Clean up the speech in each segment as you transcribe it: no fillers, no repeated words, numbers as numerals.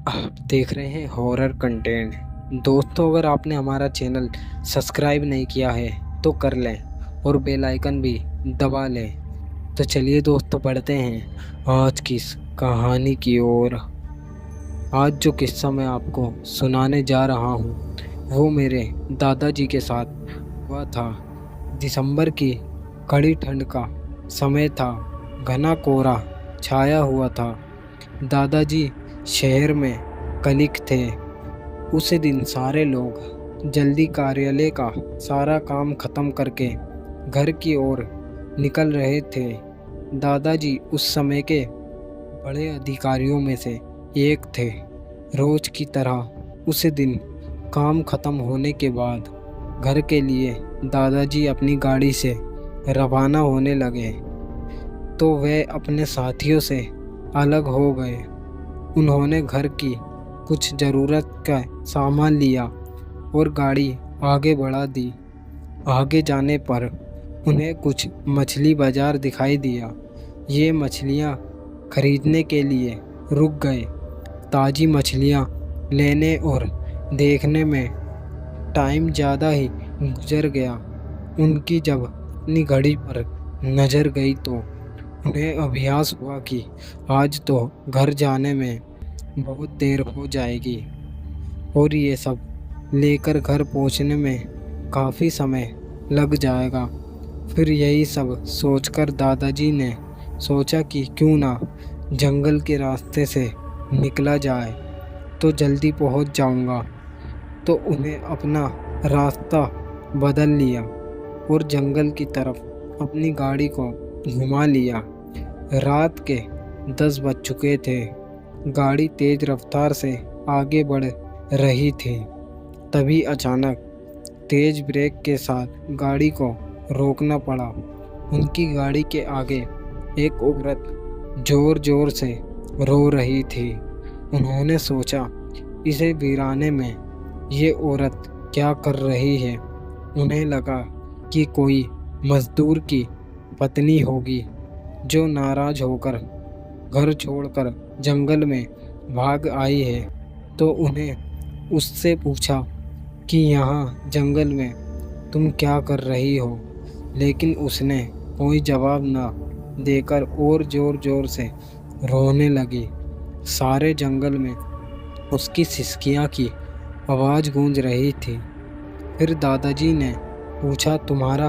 आप देख रहे हैं हॉरर कंटेंट। दोस्तों, अगर आपने हमारा चैनल सब्सक्राइब नहीं किया है तो कर लें और बेल आइकन भी दबा लें। तो चलिए दोस्तों, बढ़ते हैं आज की इस कहानी की ओर। आज जो किस्सा मैं आपको सुनाने जा रहा हूँ वो मेरे दादाजी के साथ हुआ था। दिसंबर की कड़ी ठंड का समय था। घना कोहरा छाया हुआ था। दादाजी शहर में कलिक थे। उसी दिन सारे लोग जल्दी कार्यालय का सारा काम खत्म करके घर की ओर निकल रहे थे। दादाजी उस समय के बड़े अधिकारियों में से एक थे। रोज की तरह उसी दिन काम खत्म होने के बाद घर के लिए दादाजी अपनी गाड़ी से रवाना होने लगे। तो वे अपने साथियों से अलग हो गए। उन्होंने घर की कुछ ज़रूरत का सामान लिया और गाड़ी आगे बढ़ा दी। आगे जाने पर उन्हें कुछ मछली बाजार दिखाई दिया। ये मछलियाँ खरीदने के लिए रुक गए। ताज़ी मछलियाँ लेने और देखने में टाइम ज़्यादा ही गुजर गया। उनकी जब अपनी घड़ी पर नज़र गई तो उन्हें अभ्यास हुआ कि आज तो घर जाने में बहुत देर हो जाएगी और ये सब लेकर घर पहुंचने में काफ़ी समय लग जाएगा। फिर यही सब सोचकर दादाजी ने सोचा कि क्यों ना जंगल के रास्ते से निकला जाए तो जल्दी पहुंच जाऊंगा। तो उन्हें अपना रास्ता बदल लिया और जंगल की तरफ अपनी गाड़ी को घुमा लिया। रात के 10 बज चुके थे। गाड़ी तेज रफ्तार से आगे बढ़ रही थी। तभी अचानक तेज ब्रेक के साथ गाड़ी को रोकना पड़ा। उनकी गाड़ी के आगे एक औरत जोर जोर से रो रही थी। उन्होंने सोचा, इसे वीराने में ये औरत क्या कर रही है। उन्हें लगा कि कोई मजदूर की पत्नी होगी जो नाराज होकर घर छोड़कर जंगल में भाग आई है। तो उन्हें उससे पूछा कि यहाँ जंगल में तुम क्या कर रही हो। लेकिन उसने कोई जवाब ना देकर और ज़ोर ज़ोर से रोने लगी। सारे जंगल में उसकी सिसकियाँ की आवाज़ गूंज रही थी। फिर दादाजी ने पूछा, तुम्हारा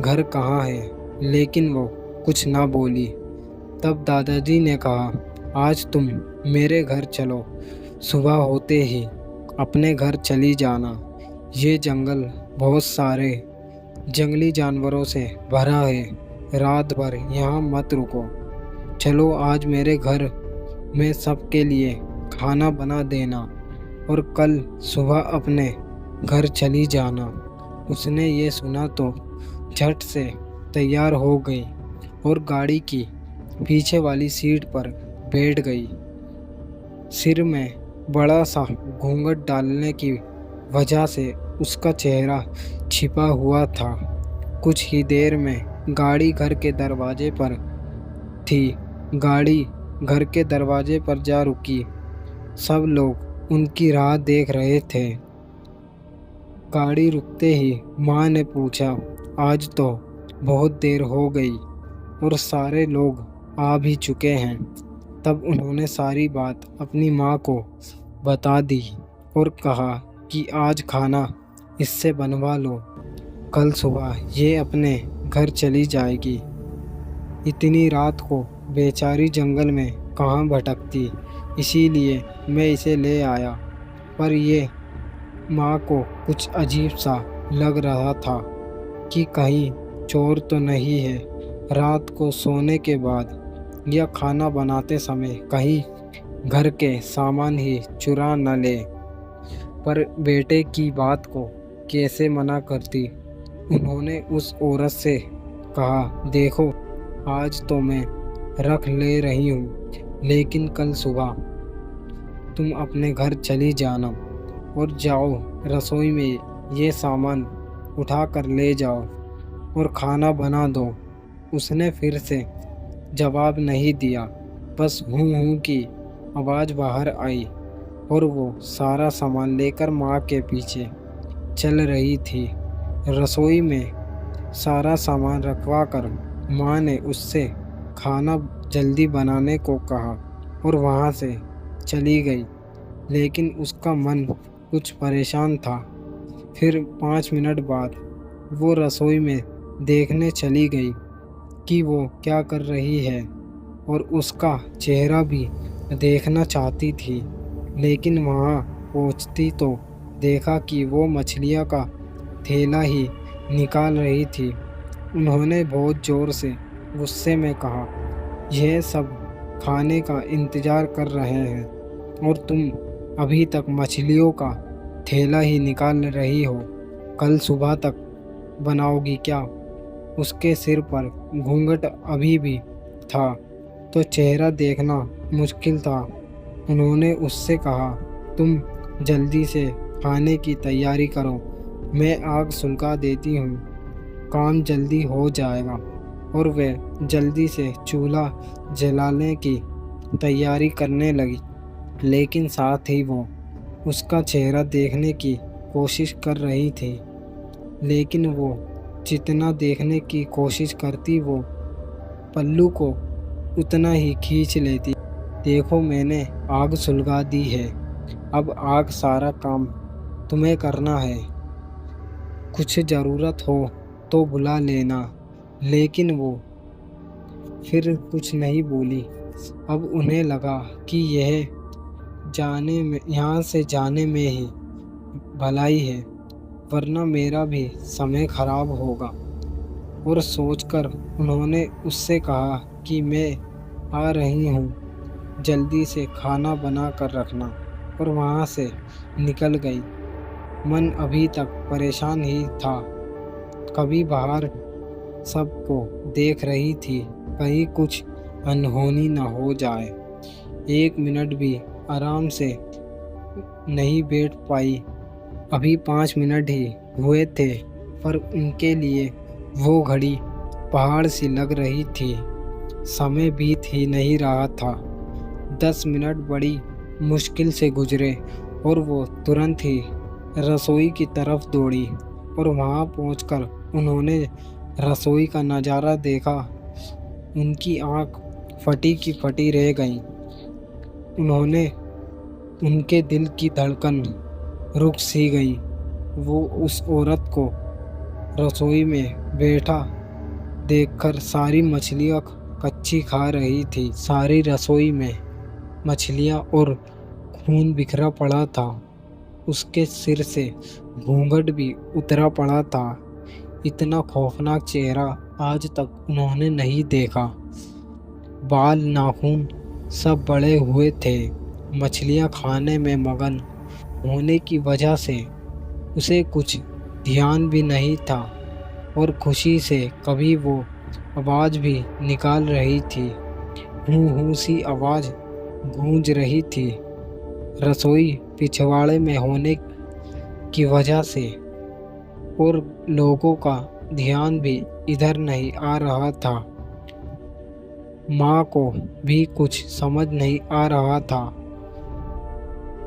घर कहाँ है? लेकिन वो कुछ ना बोली। तब दादाजी ने कहा, आज तुम मेरे घर चलो। सुबह होते ही अपने घर चली जाना। ये जंगल बहुत सारे जंगली जानवरों से भरा है। रात भर यहाँ मत रुको। चलो, आज मेरे घर में सबके लिए खाना बना देना और कल सुबह अपने घर चली जाना। उसने ये सुना तो झट से तैयार हो गई और गाड़ी की पीछे वाली सीट पर बैठ गई। सिर में बड़ा सा घूंघट डालने की वजह से उसका चेहरा छिपा हुआ था। कुछ ही देर में गाड़ी घर के दरवाजे पर थी। गाड़ी घर के दरवाजे पर जा रुकी। सब लोग उनकी राह देख रहे थे। गाड़ी रुकते ही माँ ने पूछा, आज तो बहुत देर हो गई और सारे लोग आ भी चुके हैं। तब उन्होंने सारी बात अपनी माँ को बता दी और कहा कि आज खाना इससे बनवा लो। कल सुबह ये अपने घर चली जाएगी। इतनी रात को बेचारी जंगल में कहाँ भटकती, इसीलिए मैं इसे ले आया। पर ये माँ को कुछ अजीब सा लग रहा था कि कहीं चोर तो नहीं है। रात को सोने के बाद या खाना बनाते समय कहीं घर के सामान ही चुरा न ले। पर बेटे की बात को कैसे मना करती। उन्होंने उस औरत से कहा, देखो, आज तो मैं रख ले रही हूँ, लेकिन कल सुबह तुम अपने घर चली जाना और जाओ रसोई में ये सामान उठा कर ले जाओ और खाना बना दो। उसने फिर से जवाब नहीं दिया। बस हूँ हूँ की आवाज़ बाहर आई और वो सारा सामान लेकर माँ के पीछे चल रही थी। रसोई में सारा सामान रखवा कर माँ ने उससे खाना जल्दी बनाने को कहा और वहाँ से चली गई। लेकिन उसका मन कुछ परेशान था। फिर 5 मिनट बाद वो रसोई में देखने चली गई कि वो क्या कर रही है और उसका चेहरा भी देखना चाहती थी। लेकिन वहाँ पहुँचती तो देखा कि वो मछलियाँ का थैला ही निकाल रही थी। उन्होंने बहुत ज़ोर से गुस्से में कहा, यह सब खाने का इंतज़ार कर रहे हैं और तुम अभी तक मछलियों का थैला ही निकाल रही हो। कल सुबह तक बनाओगी क्या? उसके सिर पर घूंघट अभी भी था तो चेहरा देखना मुश्किल था। उन्होंने उससे कहा, तुम जल्दी से खाने की तैयारी करो, मैं आग सुलगा देती हूँ, काम जल्दी हो जाएगा। और वह जल्दी से चूल्हा जलाने की तैयारी करने लगी। लेकिन साथ ही वो उसका चेहरा देखने की कोशिश कर रही थी। लेकिन वो जितना देखने की कोशिश करती वो पल्लू को उतना ही खींच लेती। देखो, मैंने आग सुलगा दी है, अब आग सारा काम तुम्हें करना है, कुछ ज़रूरत हो तो बुला लेना। लेकिन वो फिर कुछ नहीं बोली। अब उन्हें लगा कि यहाँ से जाने में ही भलाई है, वरना मेरा भी समय खराब होगा। और सोचकर उन्होंने उससे कहा कि मैं आ रही हूँ, जल्दी से खाना बना कर रखना। और वहाँ से निकल गई। मन अभी तक परेशान ही था। कभी बाहर सबको देख रही थी, कहीं कुछ अनहोनी न हो जाए। 1 मिनट भी आराम से नहीं बैठ पाई। अभी 5 मिनट ही हुए थे, पर उनके लिए वो घड़ी पहाड़ सी लग रही थी। समय बीत ही नहीं रहा था। 10 मिनट बड़ी मुश्किल से गुजरे और वो तुरंत ही रसोई की तरफ दौड़ी। और वहाँ पहुंचकर उन्होंने रसोई का नज़ारा देखा। उनकी आँख फटी की फटी रह गई। उनके दिल की धड़कन रुक सी गई। वो उस औरत को रसोई में बैठा देखकर सारी मछलियाँ कच्ची खा रही थी। सारी रसोई में मछलियाँ और खून बिखरा पड़ा था। उसके सिर से घूंघट भी उतरा पड़ा था। इतना खौफनाक चेहरा आज तक उन्होंने नहीं देखा। बाल नाखून सब बड़े हुए थे। मछलियाँ खाने में मगन होने की वजह से उसे कुछ ध्यान भी नहीं था और खुशी से कभी वो आवाज़ भी निकाल रही थी। हूँ हूँ सी आवाज़ गूंज रही थी। रसोई पिछवाड़े में होने की वजह से और लोगों का ध्यान भी इधर नहीं आ रहा था। माँ को भी कुछ समझ नहीं आ रहा था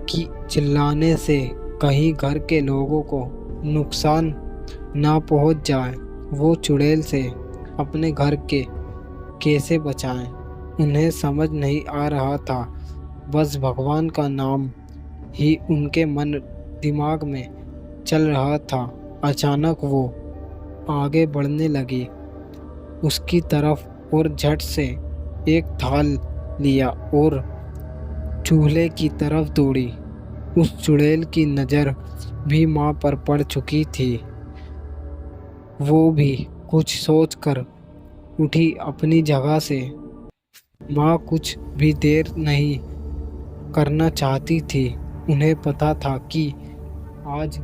कि चिल्लाने से कहीं घर के लोगों को नुकसान ना पहुँच जाए। वो चुड़ैल से अपने घर के कैसे बचाएं, उन्हें समझ नहीं आ रहा था। बस भगवान का नाम ही उनके मन दिमाग में चल रहा था। अचानक वो आगे बढ़ने लगी उसकी तरफ और झट से एक थाल लिया और चूल्हे की तरफ दौड़ी। उस चुड़ैल की नज़र भी माँ पर पड़ चुकी थी। वो भी कुछ सोचकर उठी अपनी जगह से। माँ कुछ भी देर नहीं करना चाहती थी। उन्हें पता था कि आज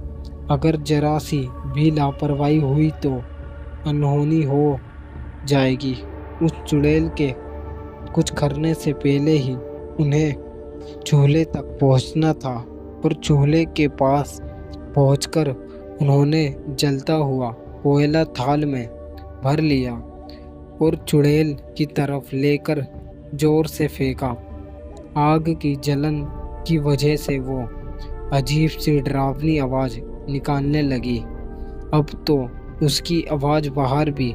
अगर जरा सी भी लापरवाही हुई तो अनहोनी हो जाएगी। उस चुड़ैल के कुछ करने से पहले ही उन्हें चूल्हे तक पहुंचना था और चूल्हे के पास पहुंचकर उन्होंने जलता हुआ कोयला थाल में भर लिया और चुड़ैल की तरफ लेकर जोर से फेंका। आग की जलन की वजह से वो अजीब सी डरावनी आवाज़ निकालने लगी। अब तो उसकी आवाज़ बाहर भी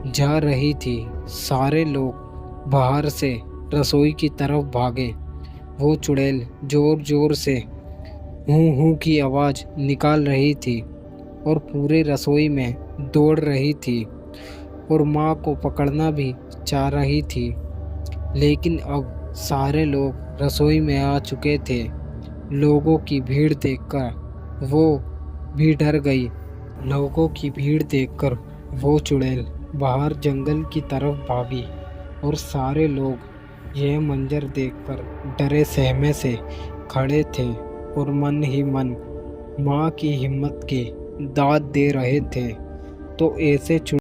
जा रही थी। सारे लोग बाहर से रसोई की तरफ भागे। वो चुड़ैल ज़ोर ज़ोर से हूँ हूँ की आवाज़ निकाल रही थी और पूरे रसोई में दौड़ रही थी और माँ को पकड़ना भी चाह रही थी। लेकिन अब सारे लोग रसोई में आ चुके थे। लोगों की भीड़ देखकर वो भी डर गई। लोगों की भीड़ देखकर वो चुड़ैल बाहर जंगल की तरफ भागी और सारे लोग यह मंजर देखकर डरे सहमे से खड़े थे और मन ही मन माँ की हिम्मत की दाद दे रहे थे। तो ऐसे